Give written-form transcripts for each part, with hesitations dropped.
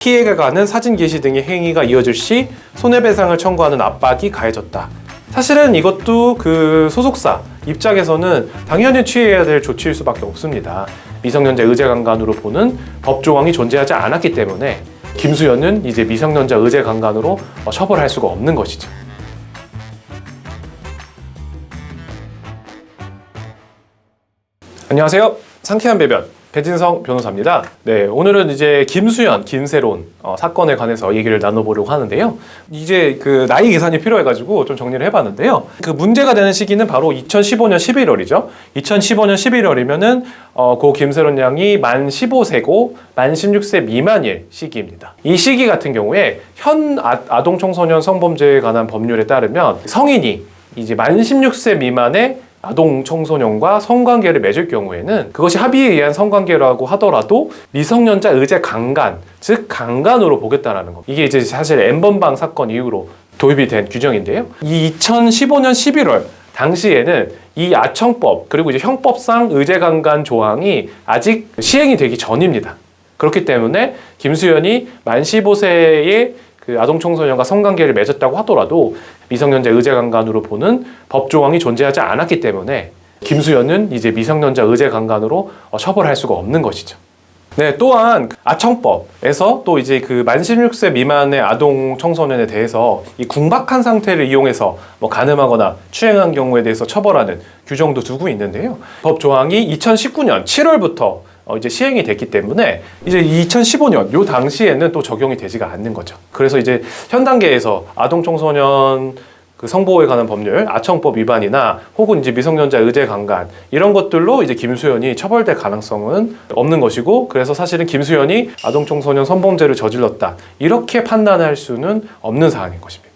피해가 가는 사진 게시 등의 행위가 이어질 시 손해배상을 청구하는 압박이 가해졌다. 사실은 이것도 그 소속사 입장에서는 당연히 취해야 될 조치일 수밖에 없습니다. 미성년자 의제강간으로 보는 법조항이 존재하지 않았기 때문에 김수현은 이제 미성년자 의제강간으로 처벌할 수가 없는 것이죠. 안녕하세요. 상쾌한 배변 배진성 변호사입니다. 네, 오늘은 이제 김수현, 김세론 사건에 관해서 얘기를 나눠보려고 하는데요. 이제 그 나이 계산이 필요해가지고 좀 정리를 해봤는데요. 그 문제가 되는 시기는 바로 2015년 11월이죠. 2015년 11월이면은 고 김세론 양이 만 15세고 만 16세 미만일 시기입니다. 이 시기 같은 경우에 현 아동청소년 성범죄에 관한 법률에 따르면 성인이 이제 만 16세 미만의 아동 청소년과 성관계를 맺을 경우에는 그것이 합의에 의한 성관계라고 하더라도 미성년자 의제 강간, 즉 강간으로 보겠다라는 거. 이게 이제 사실 N번방 사건 이후로 도입이 된 규정인데요. 이 2015년 11월 당시에는 이 아청법 그리고 이제 형법상 의제 강간 조항이 아직 시행이 되기 전입니다. 그렇기 때문에 김수현이 만 15세의 그 아동청소년과 성관계를 맺었다고 하더라도 미성년자 의제강간으로 보는 법조항이 존재하지 않았기 때문에 김수현은 이제 미성년자 의제강간으로 처벌할 수가 없는 것이죠. 네, 또한 아청법에서 또 이제 그 만 16세 미만의 아동 청소년에 대해서 이 궁박한 상태를 이용해서 간음하거나 추행한 경우에 대해서 처벌하는 규정도 두고 있는데요. 법 조항이 2019년 7월부터 이제 시행이 됐기 때문에 이제 2015년 요 당시에는 또 적용이 되지가 않는 거죠. 그래서 이제 현 단계에서 아동 청소년 그 성보호에 관한 법률, 아청법 위반이나 혹은 이제 미성년자 의제 강간 이런 것들로 이제 김수현이 처벌될 가능성은 없는 것이고, 그래서 사실은 김수현이 아동 청소년 성범죄를 저질렀다 이렇게 판단할 수는 없는 사안인 것입니다.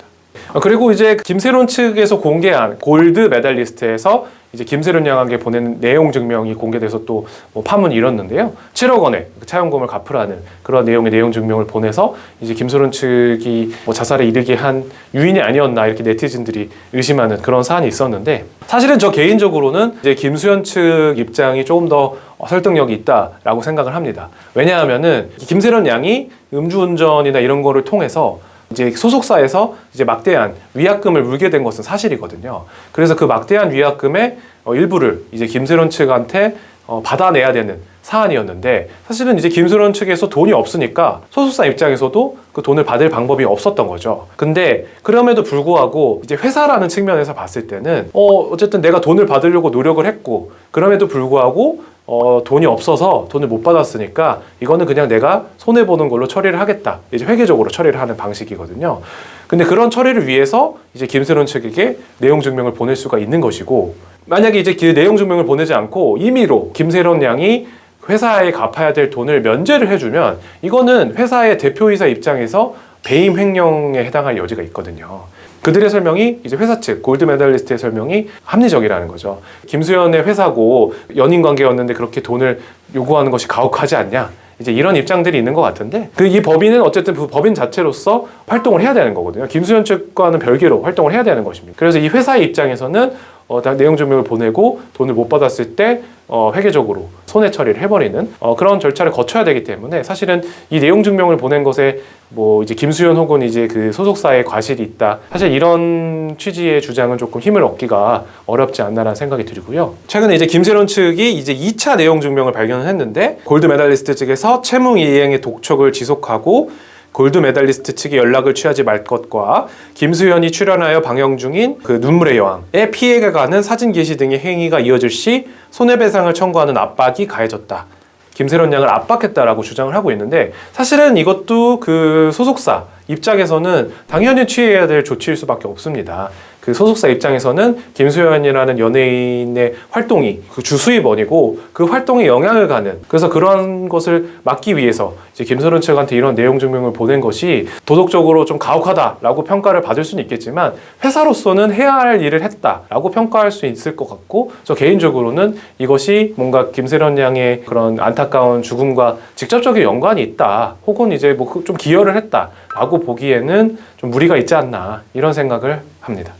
그리고 이제 김세론 측에서 공개한 골드 메달리스트에서 이제 김세론 양에게 보낸 내용 증명이 공개돼서 또 파문이 일었는데요. 7억 원의 차용금을 갚으라는 그런 내용의 내용 증명을 보내서 이제 김세론 측이 자살에 이르게 한 유인이 아니었나 이렇게 네티즌들이 의심하는 그런 사안이 있었는데, 사실은 저 개인적으로는 이제 김수현 측 입장이 조금 더 설득력이 있다라고 생각을 합니다. 왜냐하면은 김세론 양이 음주운전이나 이런 거를 통해서 이제 소속사에서 이제 막대한 위약금을 물게 된 것은 사실이거든요. 그래서 그 막대한 위약금의 일부를 이제 김세론 측한테 받아내야 되는 사안이었는데, 사실은 이제 김세론 측에서 돈이 없으니까 소속사 입장에서도 그 돈을 받을 방법이 없었던 거죠. 근데 그럼에도 불구하고 이제 회사라는 측면에서 봤을 때는 어쨌든 내가 돈을 받으려고 노력을 했고, 그럼에도 불구하고 돈이 없어서 돈을 못 받았으니까 이거는 그냥 내가 손해보는 걸로 처리를 하겠다. 이제 회계적으로 처리를 하는 방식이거든요. 근데 그런 처리를 위해서 이제 김세론 측에게 내용 증명을 보낼 수가 있는 것이고, 만약에 이제 그 내용 증명을 보내지 않고 임의로 김세론 양이 회사에 갚아야 될 돈을 면제를 해주면 이거는 회사의 대표이사 입장에서 배임 횡령에 해당할 여지가 있거든요. 그들의 설명이 이제 회사 측 골드 메달리스트의 설명이 합리적이라는 거죠. 김수현의 회사고 연인 관계였는데 그렇게 돈을 요구하는 것이 가혹하지 않냐, 이제 이런 입장들이 있는 것 같은데, 이 법인은 어쨌든 그 법인 자체로서 활동을 해야 되는 거거든요. 김수현 측과는 별개로 활동을 해야 되는 것입니다. 그래서 이 회사의 입장에서는 내용 증명을 보내고 돈을 못 받았을 때 회계적으로 손해 처리를 해버리는 그런 절차를 거쳐야 되기 때문에, 사실은 이 내용 증명을 보낸 것에 이제 김수현 혹은 이제 그 소속사의 과실이 있다, 사실 이런 취지의 주장은 조금 힘을 얻기가 어렵지 않나라는 생각이 들고요. 최근에 이제 김세론 측이 이제 2차 내용 증명을 발견을 했는데, 골드 메달리스트 측에서 채무 이행의 독촉을 지속하고 골드 메달리스트 측이 연락을 취하지 말 것과 김수현이 출연하여 방영 중인 그 눈물의 여왕에 피해가 가는 사진 게시 등의 행위가 이어질 시 손해배상을 청구하는 압박이 가해졌다. 김세론 양을 압박했다라고 주장을 하고 있는데, 사실은 이것도 그 소속사 입장에서는 당연히 취해야 될 조치일 수밖에 없습니다. 그 소속사 입장에서는 김수현이라는 연예인의 활동이 그 주수입원이고 그 활동에 영향을 가는, 그래서 그런 것을 막기 위해서 이제 김세론 측한테 이런 내용 증명을 보낸 것이 도덕적으로 좀 가혹하다라고 평가를 받을 수는 있겠지만, 회사로서는 해야 할 일을 했다라고 평가할 수 있을 것 같고, 저 개인적으로는 이것이 뭔가 김세론 양의 그런 안타까운 죽음과 직접적인 연관이 있다, 혹은 이제 좀 기여를 했다라고 보기에는 좀 무리가 있지 않나, 이런 생각을 합니다.